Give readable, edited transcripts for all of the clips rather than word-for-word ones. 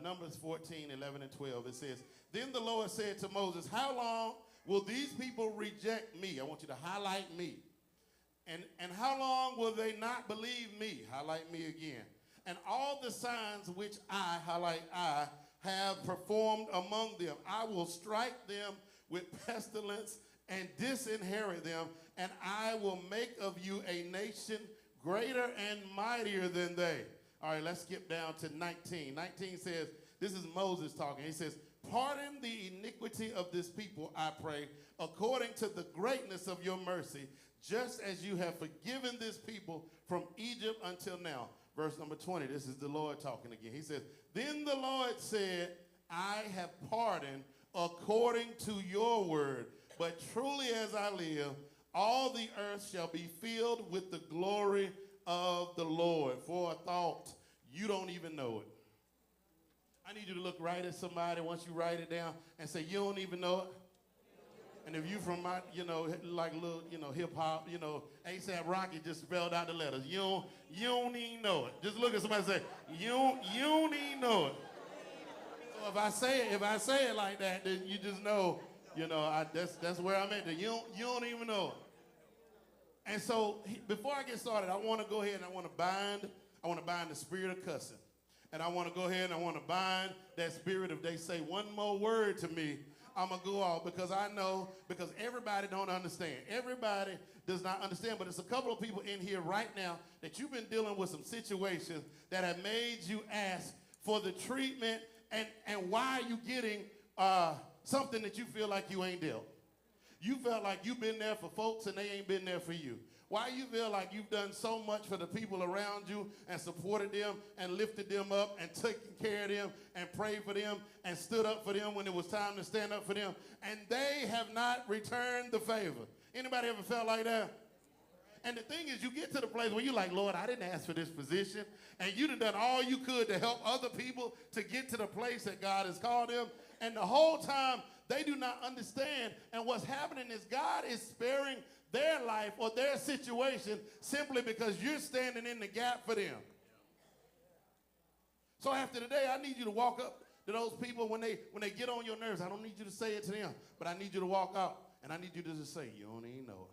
Numbers 14, 11, and 12. It says, then the Lord said to Moses, how long will these people reject me? I want you to highlight me. And how long will they not believe me? Highlight me again. And all the signs which I, highlight I, have performed among them. I will strike them with pestilence and disinherit them, and I will make of you a nation greater and mightier than they. All right, let's skip down to 19. 19 says, this is Moses talking. He says, pardon the iniquity of this people, I pray, according to the greatness of your mercy, just as you have forgiven this people from Egypt until now. Verse number 20, this is the Lord talking again. He says, then the Lord said, I have pardoned according to your word, but truly as I live, all the earth shall be filled with the glory of the Lord. For a thought, you don't even know it. I need you to look right at somebody once you write it down and say, you don't even know it. And if you from my, like little, hip hop, ASAP Rocky just spelled out the letters. You don't even know it. Just look at somebody and say, you don't even know it. So if I say it like that, then you just know, that's where I'm at. You don't even know it. And so before I get started, I want to go ahead and I want to bind the spirit of cussing. And I want to go ahead and I want to bind that spirit if they say one more word to me, I'm going to go off, because I know, because everybody don't understand. Everybody does not understand, but it's a couple of people in here right now that you've been dealing with some situations that have made you ask for the treatment and why are you getting something that you feel like you ain't dealt. You felt like you've been there for folks and they ain't been there for you. Why you feel like you've done so much for the people around you and supported them and lifted them up and taken care of them and prayed for them and stood up for them when it was time to stand up for them, and they have not returned the favor. Anybody ever felt like that? And the thing is, you get to the place where you're like, Lord, I didn't ask for this position, and you done all you could to help other people to get to the place that God has called them, and the whole time they do not understand, and what's happening is God is sparing their life or their situation simply because you're standing in the gap for them. So after today, I need you to walk up to those people when they get on your nerves. I don't need you to say it to them, but I need you to walk out and I need you to just say, you don't even know it.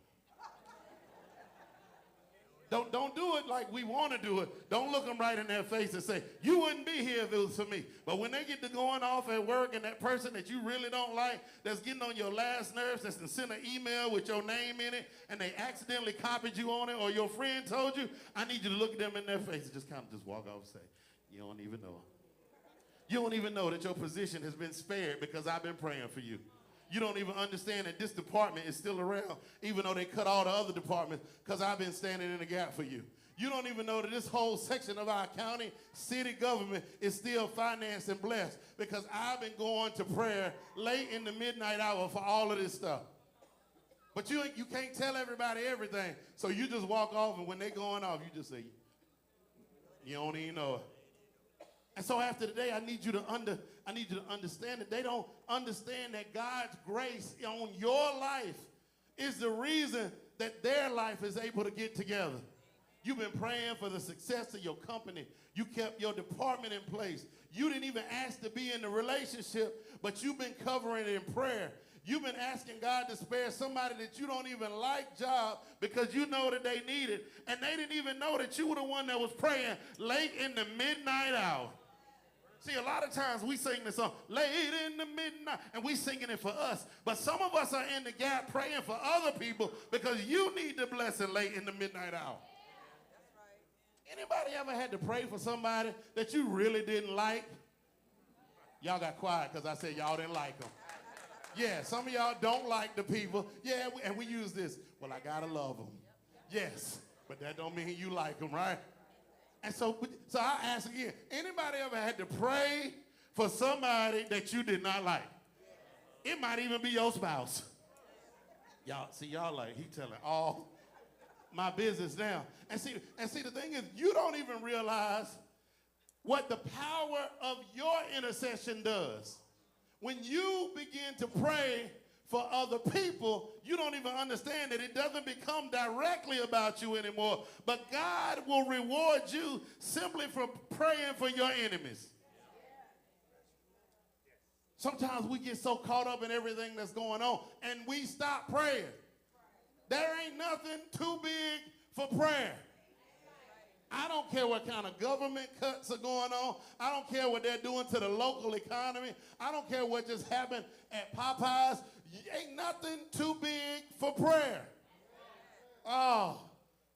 Don't do it like we want to do it. Don't look them right in their face and say, you wouldn't be here if it was for me. But when they get to going off at work and that person that you really don't like, that's getting on your last nerves, that's sent an email with your name in it, and they accidentally copied you on it, or your friend told you, I need you to look at them in their face and just kind of just walk off and say, you don't even know. You don't even know that your position has been spared because I've been praying for you. You don't even understand that this department is still around, even though they cut all the other departments, because I've been standing in the gap for you. You don't even know that this whole section of our county, city government is still financed and blessed because I've been going to prayer late in the midnight hour for all of this stuff. But you can't tell everybody everything, so you just walk off, and when they're going off, you just say, you don't even know it. And so after today, I need you to understand that they don't understand that God's grace on your life is the reason that their life is able to get together. You've been praying for the success of your company. You kept your department in place. You didn't even ask to be in the relationship, but you've been covering it in prayer. You've been asking God to spare somebody that you don't even like job because you know that they need it. And they didn't even know that you were the one that was praying late in the midnight hour. See, a lot of times we sing this song, late in the midnight, and we singing it for us. But some of us are in the gap praying for other people because you need the blessing late in the midnight hour. Anybody ever had to pray for somebody that you really didn't like? Y'all got quiet because I said y'all didn't like them. Yeah, some of y'all don't like the people. Yeah, and we use this. Well, I got to love them. Yes, but that don't mean you like them, right? And so I ask again, anybody ever had to pray for somebody that you did not like? It might even be your spouse. Y'all like, he telling all my business now. And see, the thing is, you don't even realize what the power of your intercession does. When you begin to pray for other people, you don't even understand that it doesn't become directly about you anymore, but God will reward you simply for praying for your enemies. Sometimes we get so caught up in everything that's going on and we stop praying. There ain't nothing too big for prayer. I don't care what kind of government cuts are going on. I don't care what they're doing to the local economy. I don't care what just happened at Popeyes. Ain't nothing too big for prayer. Oh,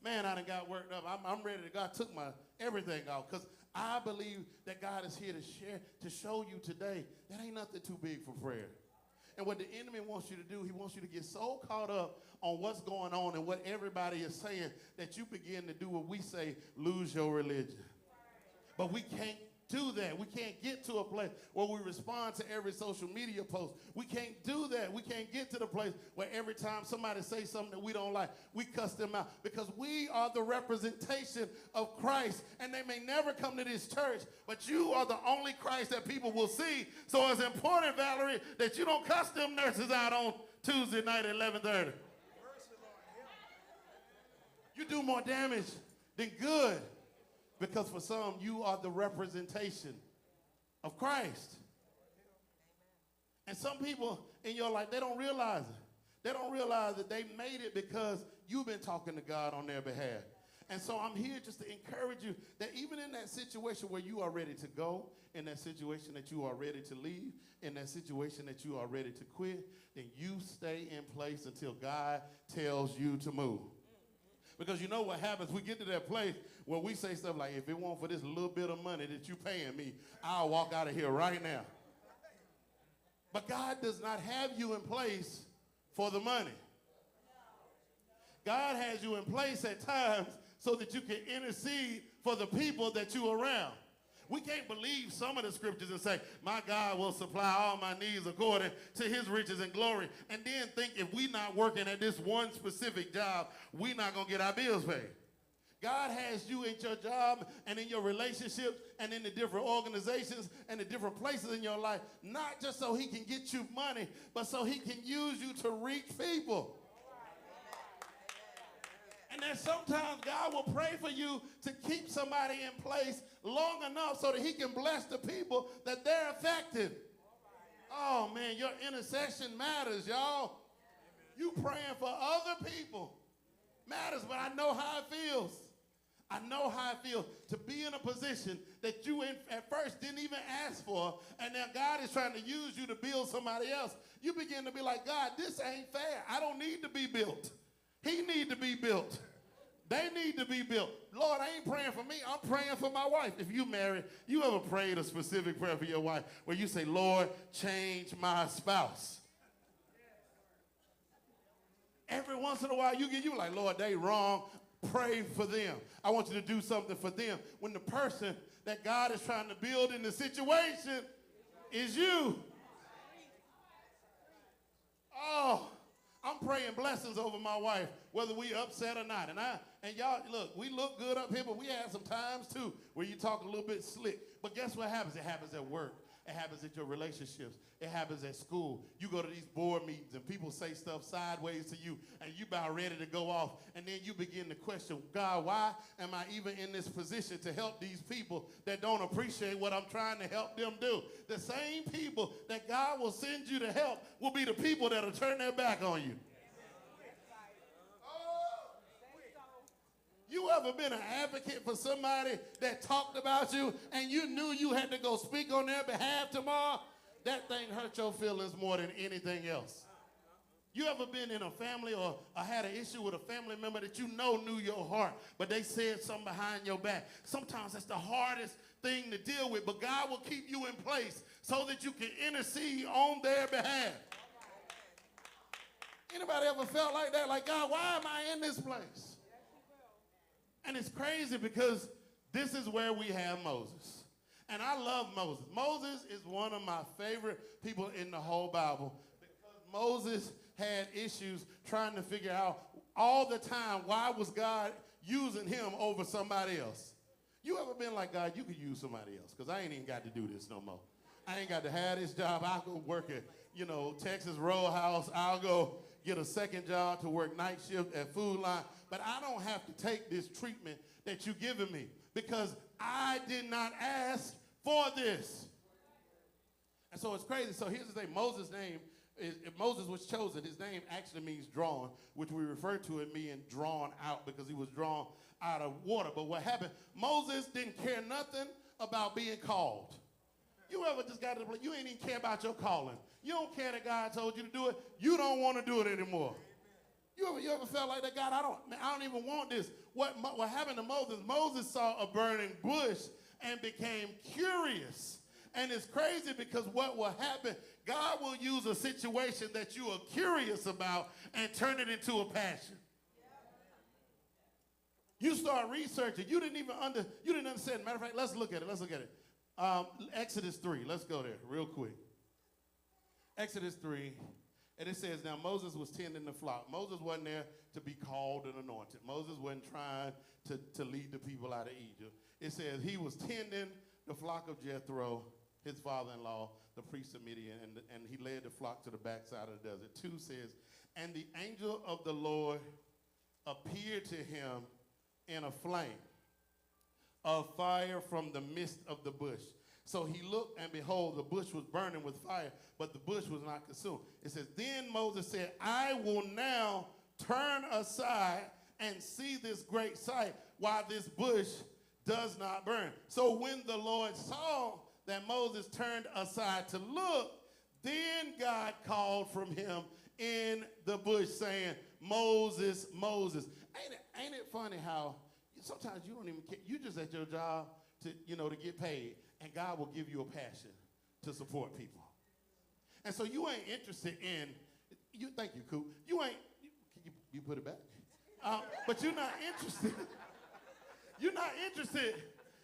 man, I done got worked up. I'm ready to, God took my everything off because I believe that God is here to show you today that ain't nothing too big for prayer. And what the enemy wants you to do, he wants you to get so caught up on what's going on and what everybody is saying that you begin to do what we say, lose your religion. But we can't do that. We can't get to a place where we respond to every social media post. We can't do that. We can't get to the place where every time somebody says something that we don't like, we cuss them out because we are the representation of Christ, and they may never come to this church, but you are the only Christ that people will see. So it's important, Valerie, that you don't cuss them nurses out on Tuesday night at 11:30. You do more damage than good. Because for some, you are the representation of Christ. And some people in your life, they don't realize it. They don't realize that they made it because you've been talking to God on their behalf. And so I'm here just to encourage you that even in that situation where you are ready to go, in that situation that you are ready to leave, in that situation that you are ready to quit, then you stay in place until God tells you to move. Because you know what happens? We get to that place where we say stuff like, if it weren't for this little bit of money that you're paying me, I'll walk out of here right now. But God does not have you in place for the money. God has you in place at times so that you can intercede for the people that you're around. We can't believe some of the scriptures and say, my God will supply all my needs according to his riches and glory, and then think if we're not working at this one specific job, we're not going to get our bills paid. God has you in your job and in your relationships and in the different organizations and the different places in your life, not just so he can get you money, but so he can use you to reach people. And then sometimes God will pray for you to keep somebody in place long enough so that he can bless the people that they're affected. Oh, man, your intercession matters, y'all. You praying for other people matters, but I know how it feels. I know how it feels to be in a position that you at first didn't even ask for, and now God is trying to use you to build somebody else. You begin to be like, God, this ain't fair. I don't need to be built. He need to be built. They need to be built. Lord, I ain't praying for me. I'm praying for my wife. If you married, you ever prayed a specific prayer for your wife where you say, Lord, change my spouse? Every once in a while, you like, Lord, they wrong. Pray for them. I want you to do something for them. When the person that God is trying to build in the situation is you. Oh, I'm praying blessings over my wife, whether we upset or not. And y'all, look, we look good up here, but we have some times too where you talk a little bit slick. But guess what happens? It happens at work. It happens at your relationships. It happens at school. You go to these board meetings and people say stuff sideways to you and you about ready to go off. And then you begin to question, God, why am I even in this position to help these people that don't appreciate what I'm trying to help them do? The same people that God will send you to help will be the people that will turn their back on you. You ever been an advocate for somebody that talked about you and you knew you had to go speak on their behalf tomorrow? That thing hurt your feelings more than anything else. You ever been in a family or had an issue with a family member that you know knew your heart, but they said something behind your back? Sometimes that's the hardest thing to deal with, but God will keep you in place so that you can intercede on their behalf. Anybody ever felt like that? Like, God, why am I in this place? And it's crazy because this is where we have Moses. And I love Moses. Moses is one of my favorite people in the whole Bible because Moses had issues trying to figure out all the time why was God using him over somebody else. You ever been like, God, you could use somebody else because I ain't even got to do this no more. I ain't got to have this job. I'll go work at, Texas Roadhouse. I'll go get a second job to work night shift at Food Line. But I don't have to take this treatment that you're giving me because I did not ask for this. And so it's crazy. So here's the thing. Moses' name, if Moses was chosen, his name actually means drawn, which we refer to it being drawn out because he was drawn out of water. But what happened, Moses didn't care nothing about being called. You ever just got to the place, you ain't even care about your calling. You don't care that God told you to do it. You don't want to do it anymore. You ever felt like that? God, I don't even want this. What happened to Moses? Moses saw a burning bush and became curious. And it's crazy because what will happen, God will use a situation that you are curious about and turn it into a passion. You start researching. You didn't understand. Matter of fact, let's look at it. Exodus 3. Let's go there real quick. Exodus 3. And it says, now Moses was tending the flock. Moses wasn't there to be called and anointed. Moses wasn't trying to lead the people out of Egypt. It says he was tending the flock of Jethro, his father-in-law, the priest of Midian, and he led the flock to the backside of the desert. 2 says, and the angel of the Lord appeared to him in a flame of fire from the midst of the bush. So he looked, and behold, the bush was burning with fire, but the bush was not consumed. It says, then Moses said, I will now turn aside and see this great sight while this bush does not burn. So when the Lord saw that Moses turned aside to look, then God called from him in the bush saying, Moses, Moses. Ain't it funny how sometimes you don't even care. You just at your job to get paid. And God will give you a passion to support people. And so you ain't interested in, thank you, Coop. You put it back? But you're not interested. You're not interested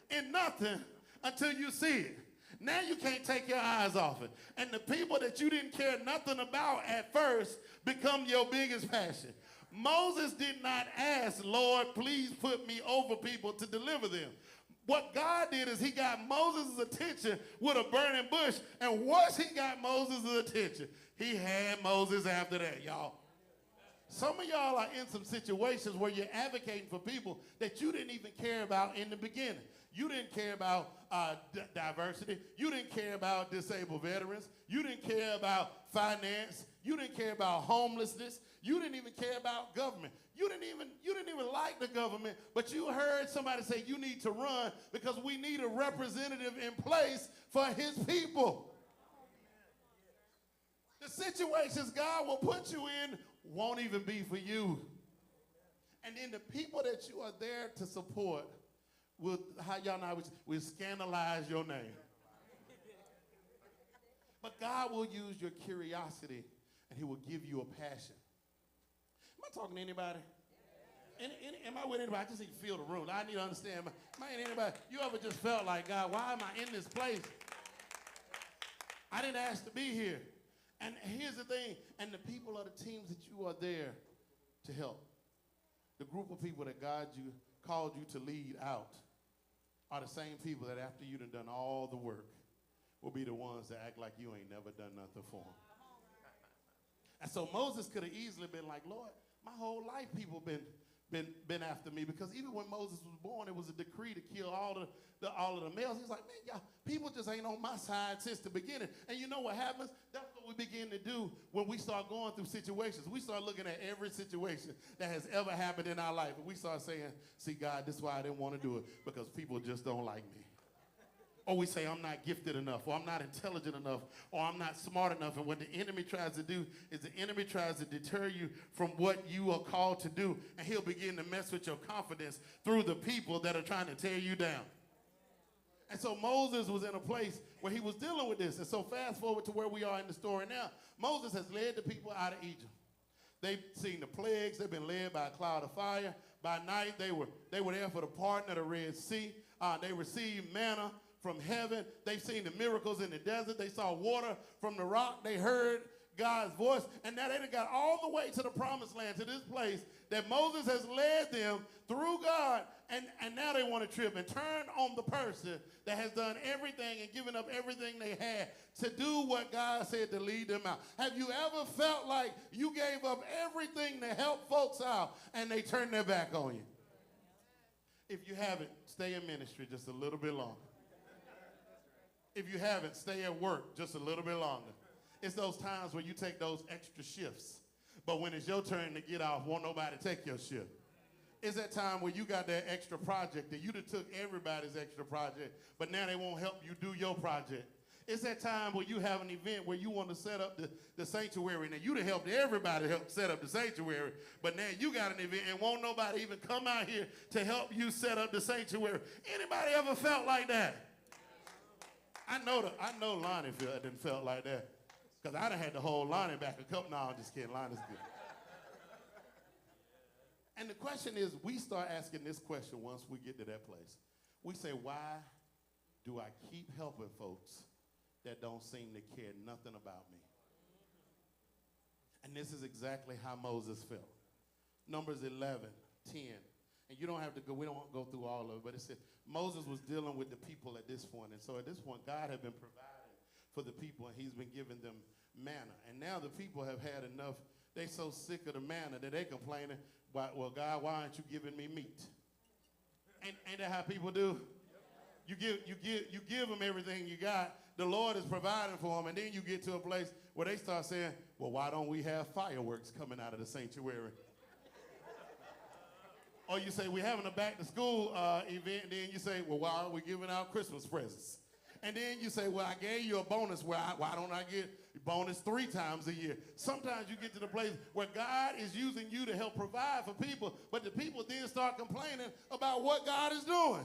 in nothing until you see it. Now you can't take your eyes off it. And the people that you didn't care nothing about at first become your biggest passion. Moses did not ask, Lord, please put me over people to deliver them. What God did is he got Moses' attention with a burning bush. And once he got Moses' attention, he had Moses after that, y'all. Some of y'all are in some situations where you're advocating for people that you didn't even care about in the beginning. You didn't care about diversity. You didn't care about disabled veterans. You didn't care about finance. You didn't care about homelessness. You didn't even care about government. You didn't even like the government, but you heard somebody say you need to run because we need a representative in place for his people. The situations God will put you in won't even be for you. And then the people that you are there to support will scandalize your name. But God will use your curiosity and he will give you a passion. Am I talking to anybody? Am I with anybody? I just need to feel the room. I need to understand. Am I in anybody? You ever just felt like, God, why am I in this place? I didn't ask to be here. And here's the thing. And the people are the teams that you are there to help. The group of people that God called you to lead out are the same people that after you done all the work will be the ones that act like you ain't never done nothing for them. And so Moses could have easily been like, Lord, my whole life people been after me, because even when Moses was born, it was a decree to kill all of the males. He's like, man, y'all, people just ain't on my side since the beginning. And you know what happens? That's what we begin to do when we start going through situations. We start looking at every situation that has ever happened in our life, and we start saying, see, God, this is why I didn't want to do it, because people just don't like me. Or we say, I'm not gifted enough, or I'm not intelligent enough, or I'm not smart enough. And what the enemy tries to do is the enemy tries to deter you from what you are called to do. And he'll begin to mess with your confidence through the people that are trying to tear you down. And so Moses was in a place where he was dealing with this. And so fast forward to where we are in the story now. Moses has led the people out of Egypt. They've seen the plagues. They've been led by a cloud of fire. By night, they were there for the parting of the Red Sea. They received manna from heaven. They've seen the miracles in the desert. They saw water from the rock. They heard God's voice. And now they done got all the way to the promised land, to this place that Moses has led them through God. And now they want to trip and turn on the person that has done everything and given up everything they had to do what God said to lead them out. Have you ever felt like you gave up everything to help folks out and they turned their back on you? If you haven't, stay in ministry just a little bit longer. If you haven't, stay at work just a little bit longer. It's those times where you take those extra shifts. But when it's your turn to get off, won't nobody take your shift. It's that time where you got that extra project that you done took everybody's extra project, but now they won't help you do your project. It's that time where you have an event where you want to set up the sanctuary. Now, you done helped everybody help set up the sanctuary, but now you got an event and won't nobody even come out here to help you set up the sanctuary. Anybody ever felt like that? I know Lonnie didn't felt like that. Because I done had to hold Lonnie back a couple. No, I'm just kidding. Lonnie's good. And the question is, we start asking this question once we get to that place. We say, why do I keep helping folks that don't seem to care nothing about me? And this is exactly how Moses felt. Numbers 11, 10. And you don't have to go, we don't go through all of it, but it says Moses was dealing with the people at this point. And so at this point, God had been providing for the people, and he's been giving them manna. And now the people have had enough. They so sick of the manna that they complaining, well, God, why aren't you giving me meat? Ain't that how people do? You give them everything you got. The Lord is providing for them, and then you get to a place where they start saying, well, why don't we have fireworks coming out of the sanctuary? Or you say, we're having a back-to-school event, and then you say, well, why aren't we giving out Christmas presents? And then you say, well, I gave you a bonus. Why don't I get bonus 3 times a year? Sometimes you get to the place where God is using you to help provide for people, but the people then start complaining about what God is doing.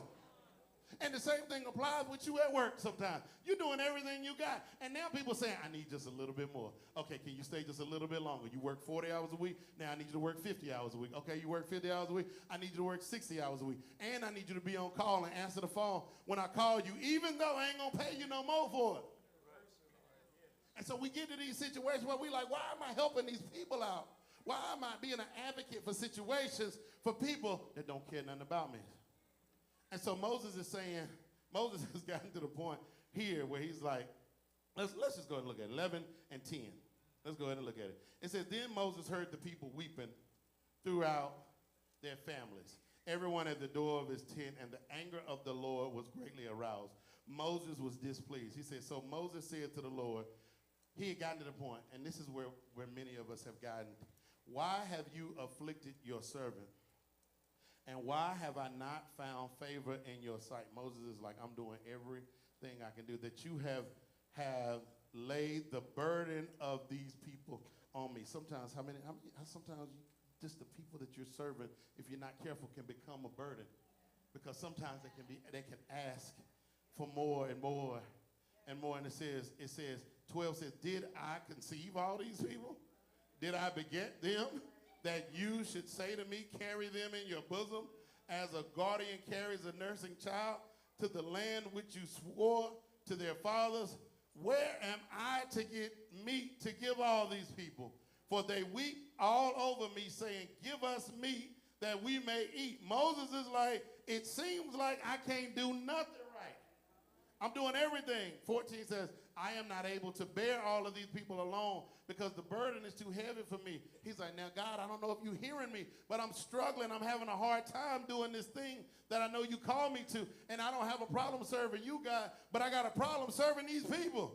And the same thing applies with you at work sometimes. You're doing everything you got. And now people saying, I need just a little bit more. Okay, can you stay just a little bit longer? You work 40 hours a week. Now I need you to work 50 hours a week. Okay, you work 50 hours a week. I need you to work 60 hours a week. And I need you to be on call and answer the phone when I call you, even though I ain't going to pay you no more for it. And so we get to these situations where we like, why am I helping these people out? Why am I being an advocate for situations for people that don't care nothing about me? And so Moses is saying, Moses has gotten to the point here where he's like, let's just go ahead and look at it. 11 and 10. Let's go ahead and look at it. It says, then Moses heard the people weeping throughout their families, everyone at the door of his tent, and the anger of the Lord was greatly aroused. Moses was displeased. He said, so Moses said to the Lord, he had gotten to the point, and this is where many of us have gotten. Why have you afflicted your servant? And why have I not found favor in your sight? Moses is like, I'm doing everything I can do. That you have laid the burden of these people on me. Sometimes, sometimes just the people that you're serving, if you're not careful, can become a burden. Because sometimes they can ask for more and more and more. And it says, 12 says, did I conceive all these people? Did I beget them? That you should say to me, carry them in your bosom, as a guardian carries a nursing child to the land which you swore to their fathers. Where am I to get meat to give all these people? For they weep all over me, saying, give us meat that we may eat. Moses is like, it seems like I can't do nothing right. I'm doing everything. 14 says, I am not able to bear all of these people alone because the burden is too heavy for me. He's like, now, God, I don't know if you're hearing me, but I'm struggling. I'm having a hard time doing this thing that I know you called me to, and I don't have a problem serving you, God, but I got a problem serving these people.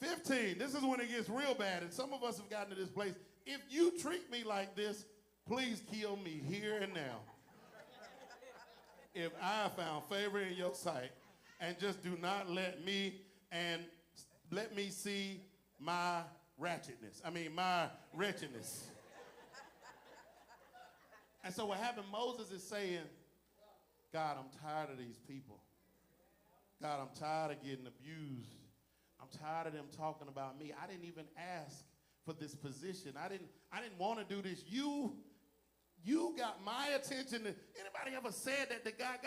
15, this is when it gets real bad, and some of us have gotten to this place. If you treat me like this, please kill me here and now. If I found favor in your sight, and just do not let me see my my wretchedness. And so what happened, Moses is saying, God, I'm tired of these people. God, I'm tired of getting abused. I'm tired of them talking about me. I didn't even ask for this position. I didn't want to do this. You got my attention. Anybody ever said that God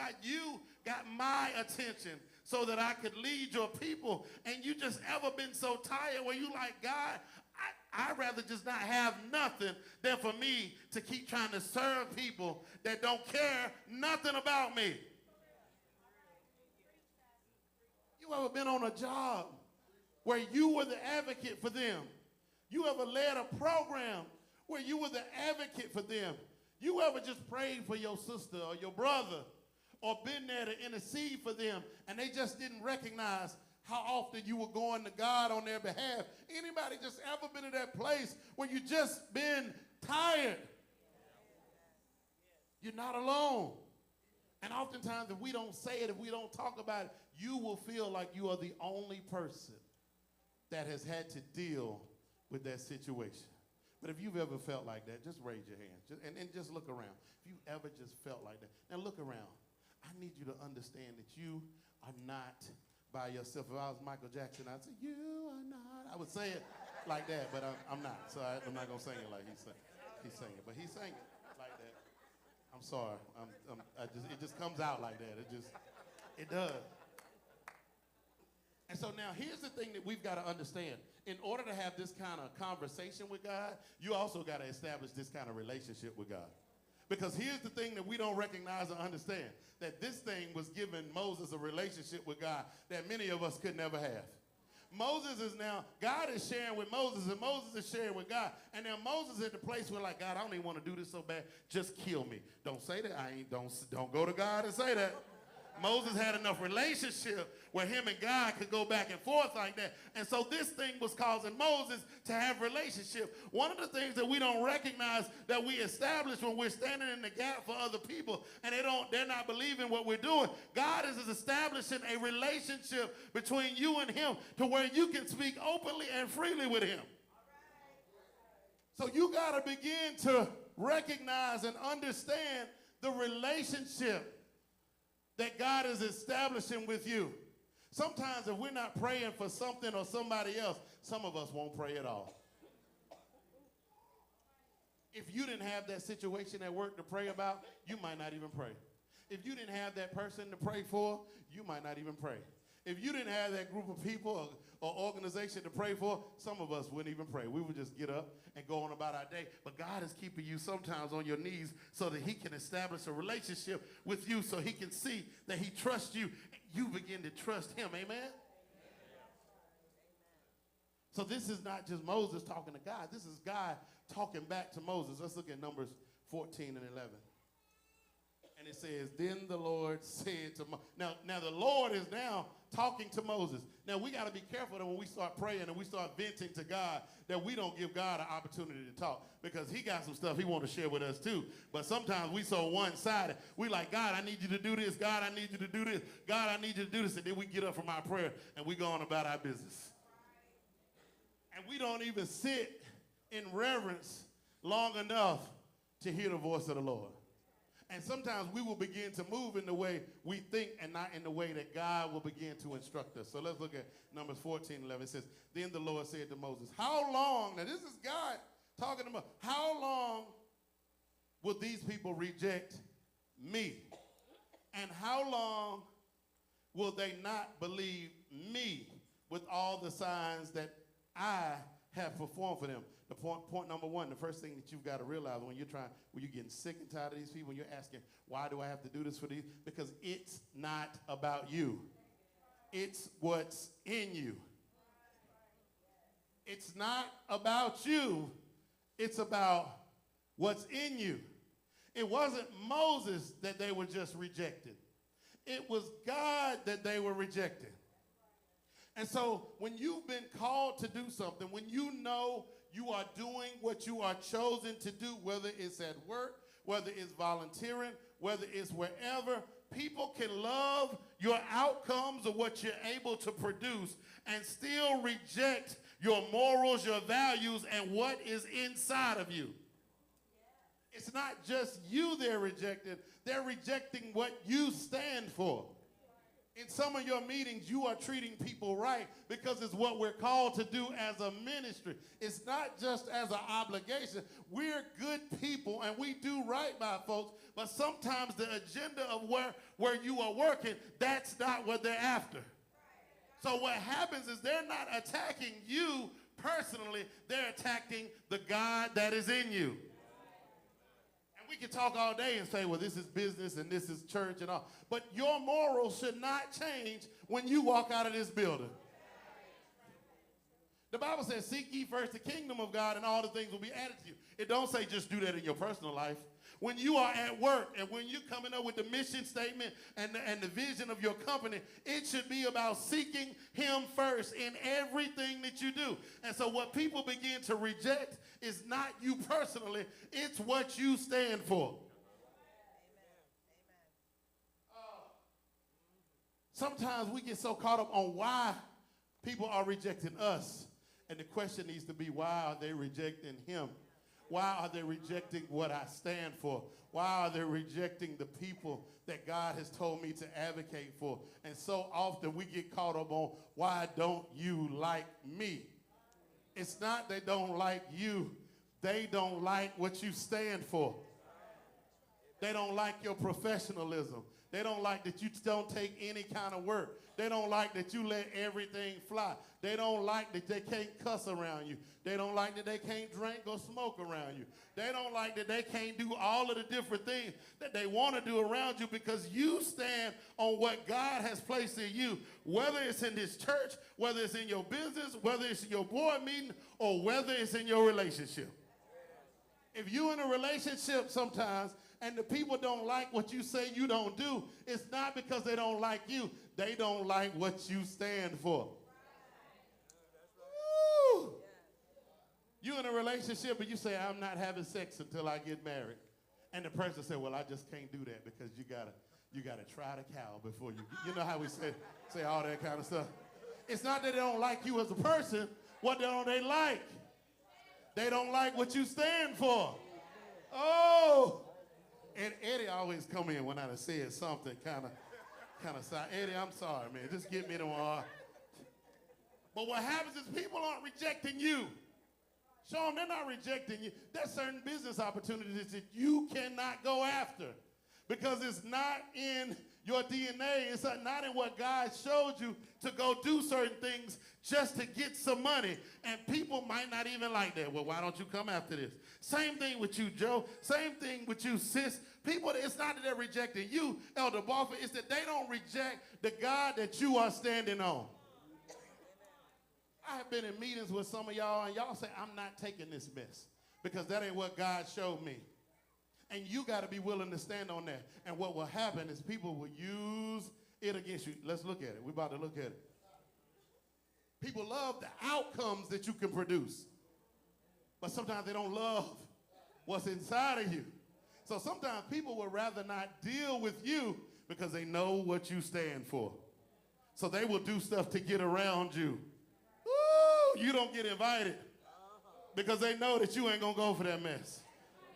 got my attention so that I could lead your people? And you just ever been so tired where you like, God, I'd rather just not have nothing than for me to keep trying to serve people that don't care nothing about me. You ever been on a job where you were the advocate for them? You ever led a program where you were the advocate for them? You ever just prayed for your sister or your brother or been there to intercede for them, and they just didn't recognize how often you were going to God on their behalf. Anybody just ever been in that place where you just been tired? You're not alone. And oftentimes, if we don't say it, if we don't talk about it, you will feel like you are the only person that has had to deal with that situation. But if you've ever felt like that, just raise your hand and just look around. If you ever just felt like that, now look around. I need you to understand that you are not by yourself. If I was Michael Jackson, I'd say, you are not. I would say it like that, but I'm not. So I'm not going to sing it like he's singing. But he's singing like that. I'm sorry. It just comes out like that. It does. And so now here's the thing that we've got to understand. In order to have this kind of conversation with God, you also got to establish this kind of relationship with God. Because here's the thing that we don't recognize or understand, that this thing was giving Moses a relationship with God that many of us could never have. God is sharing with Moses, and Moses is sharing with God. And now Moses is at the place where, like, God, I don't even want to do this so bad. Just kill me. Don't say that. Don't go to God and say that. Moses had enough relationship where him and God could go back and forth like that. And so this thing was causing Moses to have relationship. One of the things that we don't recognize that we establish when we're standing in the gap for other people and they're not believing what we're doing, God is establishing a relationship between you and him to where you can speak openly and freely with him. So you got to begin to recognize and understand the relationship that God is establishing with you. Sometimes if we're not praying for something or somebody else, some of us won't pray at all. If you didn't have that situation at work to pray about, you might not even pray. If you didn't have that person to pray for, you might not even pray. If you didn't have that group of people or organization to pray for, some of us wouldn't even pray. We would just get up and go on about our day. But God is keeping you sometimes on your knees so that he can establish a relationship with you, so he can see that he trusts you. You begin to trust him. Amen? So this is not just Moses talking to God. This is God talking back to Moses. Let's look at Numbers 14 and 11. And it says, then the Lord said to Moses. Now the Lord is now talking to Moses. Now we got to be careful that when we start praying and we start venting to God, that we don't give God an opportunity to talk, because he got some stuff he wants to share with us too. But sometimes we so one-sided. We like, God, I need you to do this. God, I need you to do this. God, I need you to do this. And then we get up from our prayer and we go on about our business. And we don't even sit in reverence long enough to hear the voice of the Lord. And sometimes we will begin to move in the way we think and not in the way that God will begin to instruct us. So let's look at Numbers 14:11. It says, then the Lord said to Moses, how long, now this is God talking to Moses, how long will these people reject me? And how long will they not believe me with all the signs that I have performed for them? The point number one, the first thing that you've got to realize when you're getting sick and tired of these people, when you're asking, why do I have to do this for these? Because it's not about you. It's what's in you. It's not about you. It's about what's in you. It wasn't Moses that they were just rejected. It was God that they were rejecting. And so when you've been called to do something, when you know you are doing what you are chosen to do, whether it's at work, whether it's volunteering, whether it's wherever, people can love your outcomes of what you're able to produce and still reject your morals, your values, and what is inside of you. It's not just you they're rejecting what you stand for. In some of your meetings, you are treating people right because it's what we're called to do as a ministry. It's not just as an obligation. We're good people and we do right by folks, but sometimes the agenda of where you are working, that's not what they're after. So what happens is they're not attacking you personally, they're attacking the God that is in you. We can talk all day and say, well, this is business and this is church and all. But your morals should not change when you walk out of this building. The Bible says, seek ye first the kingdom of God and all the things will be added to you. It don't say just do that in your personal life. When you are at work and when you're coming up with the mission statement and the vision of your company, it should be about seeking him first in everything that you do. And so what people begin to reject is not you personally, it's what you stand for. Sometimes we get so caught up on why people are rejecting us. And the question needs to be, why are they rejecting him? Why are they rejecting what I stand for? Why are they rejecting the people that God has told me to advocate for? And so often we get caught up on, why don't you like me? It's not they don't like you. They don't like what you stand for. They don't like your professionalism. They don't like that you don't take any kind of work. They don't like that you let everything fly. They don't like that they can't cuss around you. They don't like that they can't drink or smoke around you. They don't like that they can't do all of the different things that they want to do around you because you stand on what God has placed in you, whether it's in this church, whether it's in your business, whether it's in your board meeting, or whether it's in your relationship. If you're in a relationship sometimes and the people don't like what you say you don't do, it's not because they don't like you. They don't like what you stand for. Woo. You're in a relationship and you say, I'm not having sex until I get married. And the person said, well, I just can't do that because you gotta try the cow before you know how we say all that kind of stuff. It's not that they don't like you as a person. What don't they like? They don't like what you stand for. Oh. And Eddie always come in when I done said something kind of side. Eddie, I'm sorry, man. Just get me tomorrow. But what happens is people aren't rejecting you. Show them they're not rejecting you. There's certain business opportunities that you cannot go after because it's not in your DNA. It's not in what God showed you to go do certain things just to get some money. And people might not even like that. Well, why don't you come after this? Same thing with you, Joe. Same thing with you, sis. People, it's not that they're rejecting you, Elder Balfour. It's that they don't reject the God that you are standing on. I have been in meetings with some of y'all, and y'all say, I'm not taking this mess because that ain't what God showed me. And you got to be willing to stand on that. And what will happen is people will use it against you. Let's look at it. We're about to look at it. People love the outcomes that you can produce. But sometimes they don't love what's inside of you. So sometimes people would rather not deal with you because they know what you stand for. So they will do stuff to get around you. Woo! You don't get invited because they know that you ain't going to go for that mess.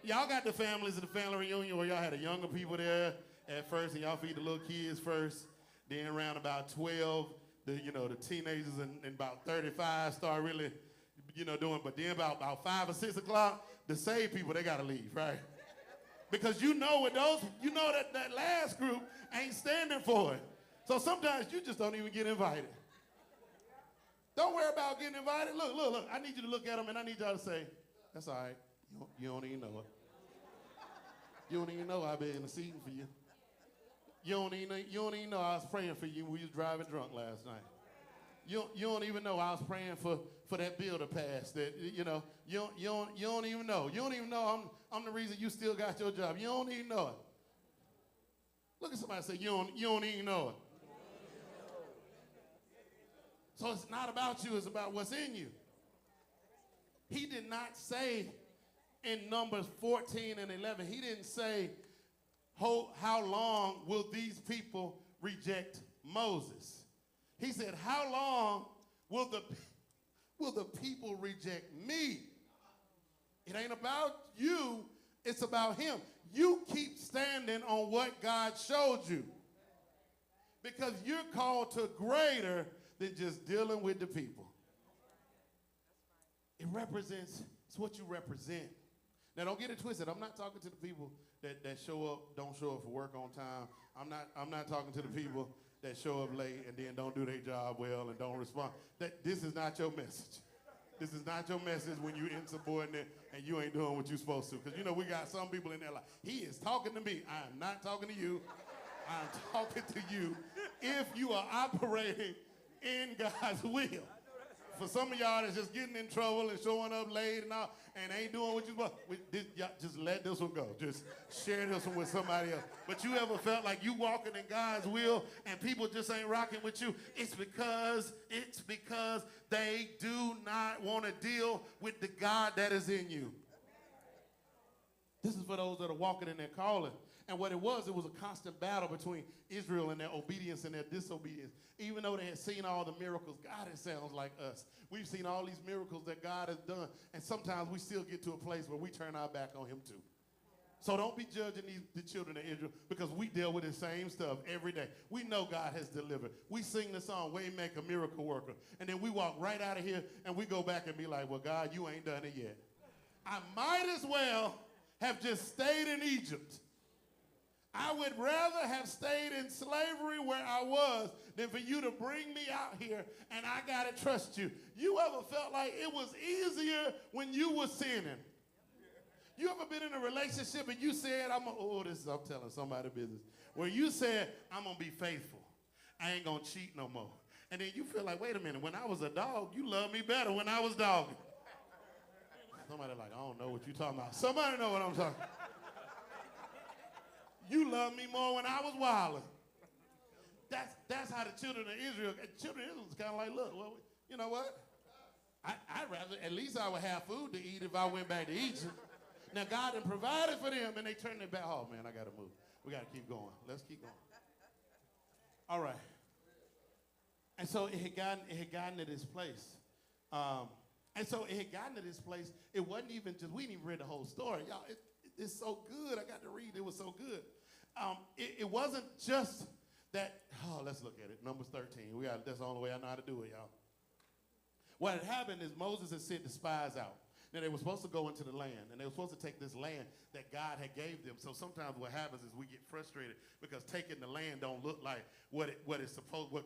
Y'all got the families at the family reunion where y'all had the younger people there at first and y'all feed the little kids first. Then around about 12, the teenagers and about 35 start really, doing. But then about 5 or 6 o'clock, the saved people, they got to leave, right? Because that last group ain't standing for it. So sometimes you just don't even get invited. Don't worry about getting invited. Look. I need you to look at them and I need y'all to say, that's all right. You don't even know it. You don't even know I've been interceding for you. You don't even know I was praying for you when we was driving drunk last night. You don't even know I was praying for that bill to pass. That you don't even know. You don't even know I'm the reason you still got your job. You don't even know it. Look at somebody and say you don't even know it. So it's not about you. It's about what's in you. He did not say in Numbers 14 and 11, he didn't say, how long will these people reject Moses? He said, how long will the people reject me? It ain't about you, it's about him. You keep standing on what God showed you because you're called to greater than just dealing with the people. It represents, it's what you represent. Now, don't get it twisted. I'm not talking to the people that don't show up for work on time. I'm not talking to the people that show up late and then don't do their job well and don't respond. This is not your message. This is not your message when you're insubordinate and you ain't doing what you're supposed to. Because, we got some people in there like, he is talking to me. I am not talking to you. I'm talking to you if you are operating in God's will. For some of y'all that's just getting in trouble and showing up late and all, and ain't doing what you want, just let this one go. Just share this one with somebody else. But you ever felt like you walking in God's will and people just ain't rocking with you? It's because they do not want to deal with the God that is in you. This is for those that are walking in their calling. And what it was a constant battle between Israel and their obedience and their disobedience. Even though they had seen all the miracles, God, it sounds like us. We've seen all these miracles that God has done, and sometimes we still get to a place where we turn our back on him too. So don't be judging the children of Israel, because we deal with the same stuff every day. We know God has delivered. We sing the song, Waymaker, Miracle Worker, and then we walk right out of here and we go back and be like, well, God, you ain't done it yet. I might as well have just stayed in Egypt. I would rather have stayed in slavery where I was than for you to bring me out here, and I got to trust you. You ever felt like it was easier when you were sinning? You ever been in a relationship and you said, I'm telling somebody business, where you said, I'm going to be faithful. I ain't going to cheat no more. And then you feel like, wait a minute, when I was a dog, you loved me better when I was dogging. Somebody like, I don't know what you're talking about. Somebody know what I'm talking about. You loved me more when I was wilding. That's how the children of Israel was kind of like, look, well, you know what? I'd rather, at least I would have food to eat if I went back to Egypt. Now, God had provided for them, and they turned their back. Oh, man, I got to move. We got to keep going. Let's keep going. All right. And so it had gotten to this place. It wasn't even just, we didn't even read the whole story. Y'all, it's so good. I got to read. It was so good. It wasn't just that, let's look at it. Numbers 13. That's the only way I know how to do it, y'all. What had happened is Moses had sent the spies out. Now, they were supposed to go into the land, and they were supposed to take this land that God had gave them. So sometimes what happens is we get frustrated because taking the land don't look like what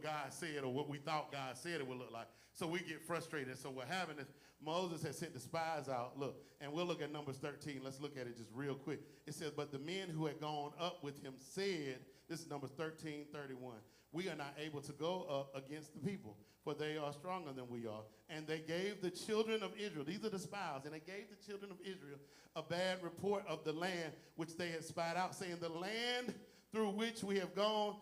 God said or what we thought God said it would look like. So we get frustrated. So what happened is Moses had sent the spies out. Look, and we'll look at Numbers 13. Let's look at it just real quick. It says, but the men who had gone up with him said, this is Numbers 13:31, we are not able to go up against the people, for they are stronger than we are. And they gave the children of Israel, these are the spies, and they gave the children of Israel a bad report of the land which they had spied out, saying, the land through which we have gone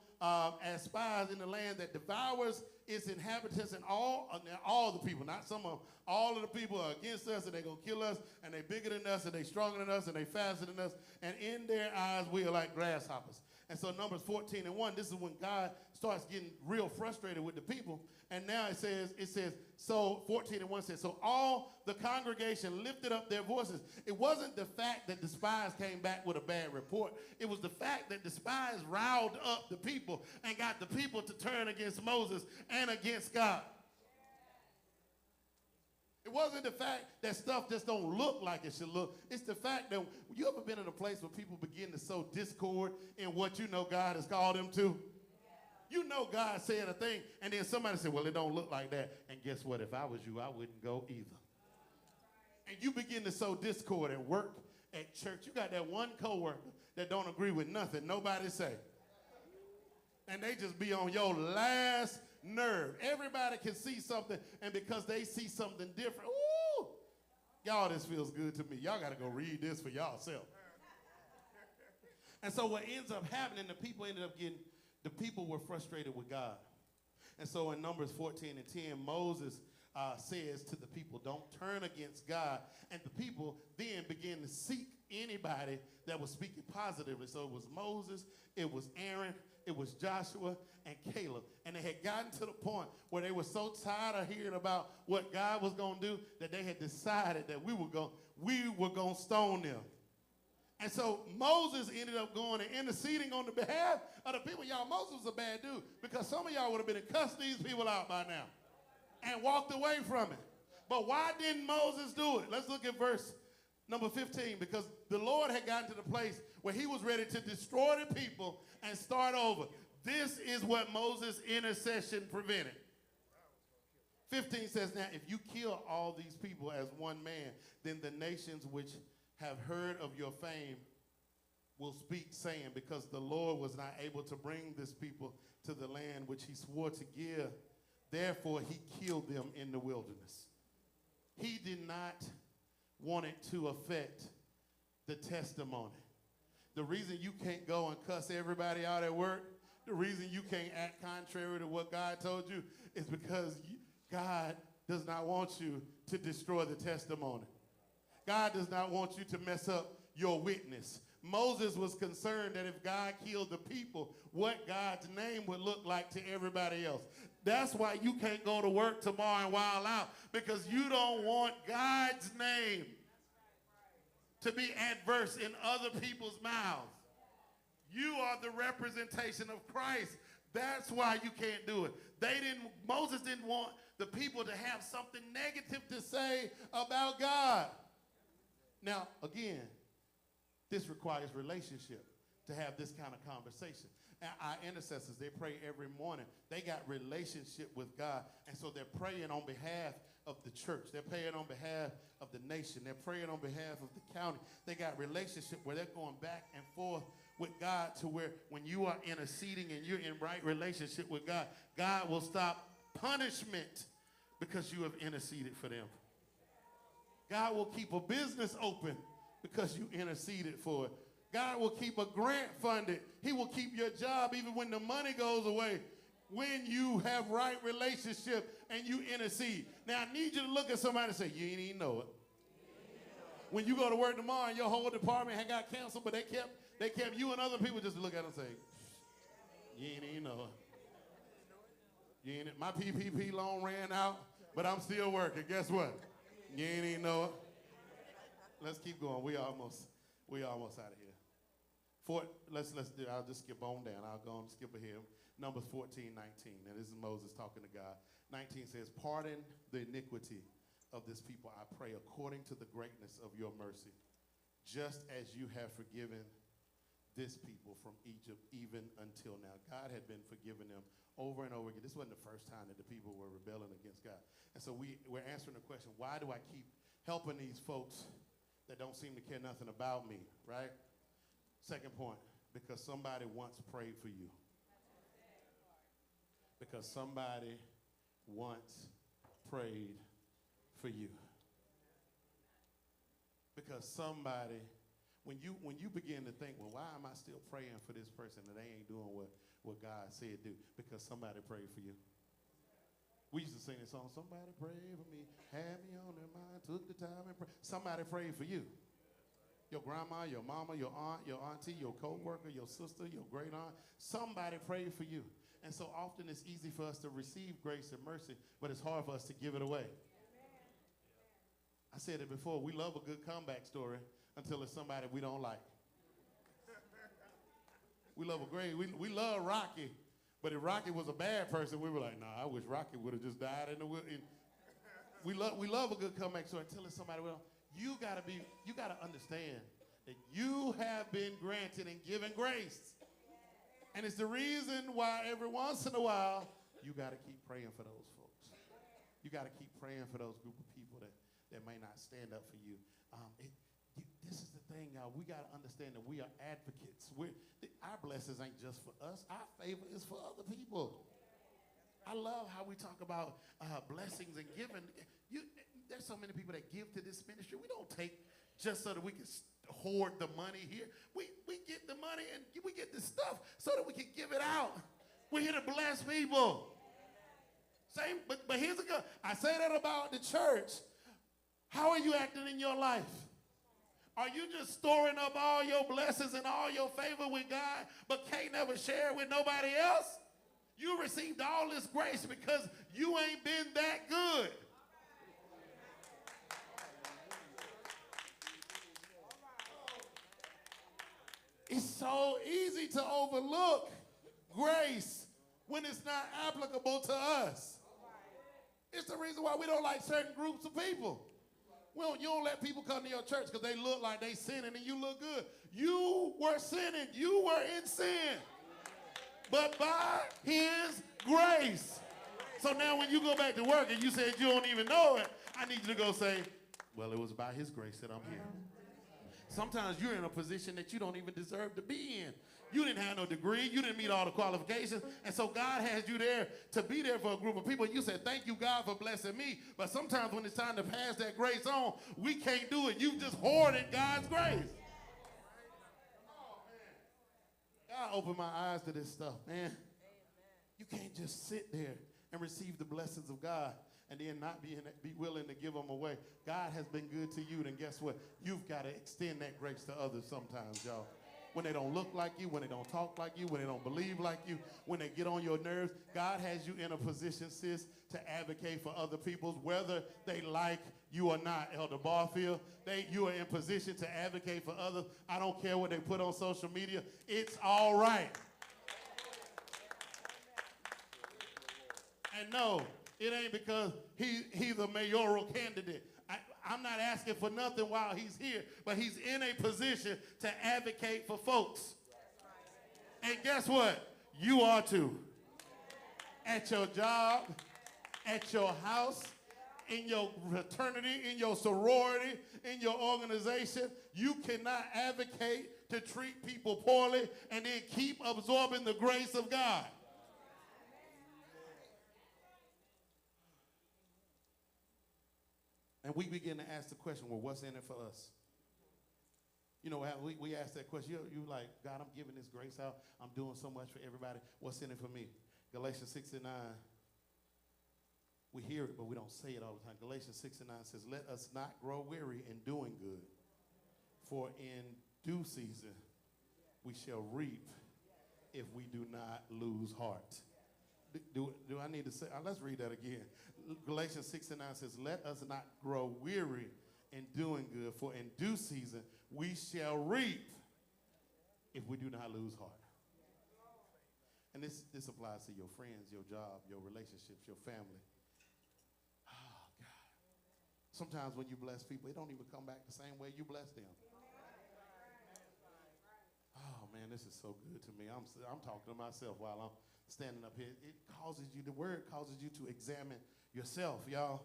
as spies in the land that devours its inhabitants, and all the people, not some of them, all of the people are against us, and they're going to kill us, and they're bigger than us, and they're stronger than us, and they're faster than us, and in their eyes we are like grasshoppers. And so Numbers 14:1, this is when God starts getting real frustrated with the people. And now it says, so 14:1 says, so all the congregation lifted up their voices. It wasn't the fact that the spies came back with a bad report. It was the fact that the spies riled up the people and got the people to turn against Moses and against God. It wasn't the fact that stuff just don't look like it should look. It's the fact that you ever been in a place where people begin to sow discord in what you know God has called them to? You know God said a thing, and then somebody said, well, it don't look like that. And guess what? If I was you, I wouldn't go either. And you begin to sow discord at work, at church. You got that one coworker that don't agree with nothing nobody say. And they just be on your last nerve. Everybody can see something, and because they see something different, ooh, y'all, this feels good to me. Y'all got to go read this for y'allself. And so what ends up happening, the people were frustrated with God. And so in Numbers 14:10, Moses says to the people, don't turn against God. And the people then begin to seek anybody that was speaking positively. So it was Moses, it was Aaron, it was Joshua and Caleb. And they had gotten to the point where they were so tired of hearing about what God was going to do that they had decided that we were going to stone them. And so Moses ended up going and interceding on the behalf of the people. Y'all, Moses was a bad dude, because some of y'all would have been cussed these people out by now and walked away from it. But why didn't Moses do it? Let's look at verse number 15, because the Lord had gotten to the place where he was ready to destroy the people and start over. This is what Moses' intercession prevented. 15 says, now, if you kill all these people as one man, then the nations which have heard of your fame will speak, saying, because the Lord was not able to bring this people to the land which he swore to give Therefore, he killed them in the wilderness. He did not want it to affect the testimony. The reason you can't go and cuss everybody out at work, the reason you can't act contrary to what God told you is because God does not want you to destroy the testimony. God does not want you to mess up your witness. Moses was concerned that if God killed the people, what God's name would look like to everybody else. That's why you can't go to work tomorrow and wild out, because you don't want God's name to be adverse in other people's mouths. You are the representation of Christ. That's why you can't do it. Moses didn't want the people to have something negative to say about God. Now, again, this requires relationship to have this kind of conversation. And our intercessors, they pray every morning. They got relationship with God. And so they're praying on behalf of the church. They're praying on behalf of the nation. They're praying on behalf of the county. They got relationship where they're going back and forth with God, to where when you are interceding and you're in right relationship with God, God will stop punishment because you have interceded for them. God will keep a business open because you interceded for it. God will keep a grant funded. He will keep your job even when the money goes away, when you have right relationship and you intercede. Now, I need you to look at somebody and say, you ain't even know it. When you go to work tomorrow and your whole department had got canceled, but they kept you and other people just to look at them and say, you ain't even know it. You ain't, my PPP loan ran out, but I'm still working. Guess what? You ain't even know it. Let's keep going. We almost out of here. I'll just skip on down. I'll go and skip ahead. Numbers 14:19. And this is Moses talking to God. 19 says, pardon the iniquity of this people, I pray, according to the greatness of your mercy, just as you have forgiven this people from Egypt even until now. God had been forgiving them over and over again. This wasn't the first time that the people were rebelling against God. And so we're answering the question, why do I keep helping these folks that don't seem to care nothing about me, right? Second point, because somebody once prayed for you. Because somebody once prayed for you. Because somebody, when you begin to think, well, why am I still praying for this person and they ain't doing what God said do? Because somebody prayed for you. We used to sing this song, somebody prayed for me, had me on their mind, took the time and prayed. Somebody prayed for you. Your grandma, your mama, your aunt, your auntie, your co-worker, your sister, your great aunt. Somebody prayed for you. And so often it's easy for us to receive grace and mercy, but it's hard for us to give it away. I said it before, we love a good comeback story until it's somebody we don't like. We love we love Rocky, but if Rocky was a bad person, we were like, nah, I wish Rocky would have just died in the woods. We love a good comeback story until it's somebody we don't. You gotta understand that you have been granted and given grace. And it's the reason why every once in a while, you got to keep praying for those folks. You got to keep praying for those group of people that may not stand up for you. This is the thing, y'all. We got to understand that we are advocates. Our blessings ain't just for us. Our favor is for other people. I love how we talk about blessings and giving. There's so many people that give to this ministry. We don't take just so that we can hoard the money here. We get the money and we get the stuff so that we can give it out. We're here to bless people. Same, but here's the good. I say that about the church. How are you acting in your life? Are you just storing up all your blessings and all your favor with God, but can't never share it with nobody else? You received all this grace because you ain't been that good. It's so easy to overlook grace when it's not applicable to us. It's the reason why we don't like certain groups of people. You don't let people come to your church because they look like they sinning and you look good. You were sinning. You were in sin. But by his grace. So now when you go back to work and you said you don't even know it, I need you to go say, well, it was by his grace that I'm here. Sometimes you're in a position that you don't even deserve to be in. You didn't have no degree. You didn't meet all the qualifications. And so God has you there to be there for a group of people. You said, thank you, God, for blessing me. But sometimes when it's time to pass that grace on, we can't do it. You've just hoarded God's grace. Oh, man. God opened my eyes to this stuff, man. You can't just sit there and receive the blessings of God and then not be willing to give them away. God has been good to you, then guess what? You've got to extend that grace to others sometimes, y'all. When they don't look like you, when they don't talk like you, when they don't believe like you, when they get on your nerves, God has you in a position, sis, to advocate for other people, whether they like you or not, Elder Barfield. You are in position to advocate for others. I don't care what they put on social media. It's all right. And no, it ain't because he's a mayoral candidate. I'm not asking for nothing while he's here, but he's in a position to advocate for folks. And guess what? You are too. At your job, at your house, in your fraternity, in your sorority, in your organization, you cannot advocate to treat people poorly and then keep absorbing the grace of God. And we begin to ask the question, well, what's in it for us? You know, we ask that question. You're like, God, I'm giving this grace out. I'm doing so much for everybody. What's in it for me? Galatians 6:9. We hear it, but we don't say it all the time. Galatians 6:9 says, let us not grow weary in doing good, for in due season we shall reap if we do not lose heart. Do I need to say? Let's read that again. Galatians 6:9 says, let us not grow weary in doing good, for in due season we shall reap if we do not lose heart. And this applies to your friends, your job, your relationships, your family. Oh, God. Sometimes when you bless people, it don't even come back the same way you bless them. Oh, man, this is so good to me. I'm talking to myself while I'm standing up here. It causes you, the word causes you to examine yourself, y'all.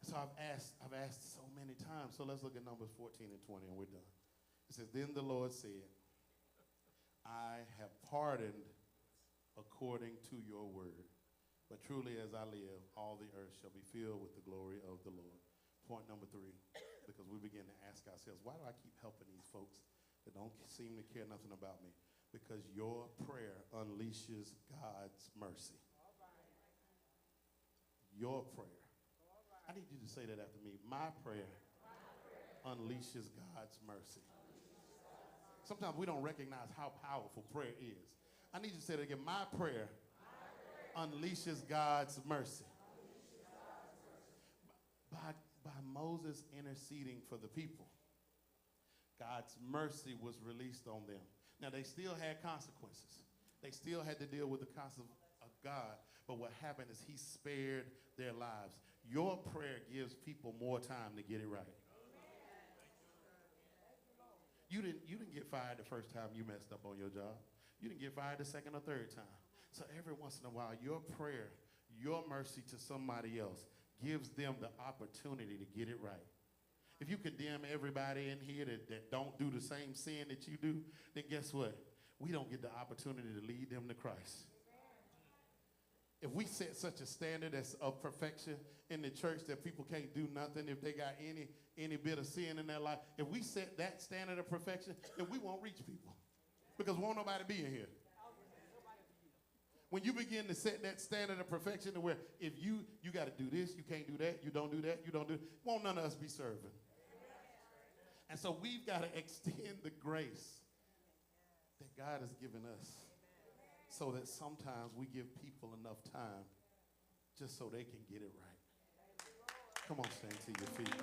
So I've asked so many times. So let's look at Numbers 14 and 20, and we're done. It says, then the Lord said, I have pardoned according to your word. But truly as I live, all the earth shall be filled with the glory of the Lord. Point number 3, because we begin to ask ourselves, why do I keep helping these folks that don't seem to care nothing about me? Because your prayer unleashes God's mercy. Your prayer. I need you to say that after me. My prayer unleashes God's mercy. Sometimes we don't recognize how powerful prayer is. I need you to say that again. My prayer unleashes God's mercy. By Moses interceding for the people, God's mercy was released on them. Now, they still had consequences. They still had to deal with the consequences of God. But what happened is he spared their lives. Your prayer gives people more time to get it right. You didn't get fired the first time you messed up on your job. You didn't get fired the second or third time. So every once in a while, your prayer, your mercy to somebody else gives them the opportunity to get it right. If you condemn everybody in here that don't do the same sin that you do, then guess what? We don't get the opportunity to lead them to Christ. If we set such a standard of perfection in the church that people can't do nothing if they got any bit of sin in their life, if we set that standard of perfection, then we won't reach people because won't nobody be in here. When you begin to set that standard of perfection to where if you got to do this, you can't do that, you don't do that, you don't do it, won't none of us be serving. And so we've got to extend the grace that God has given us so that sometimes we give people enough time just so they can get it right. Come on, stand to your feet.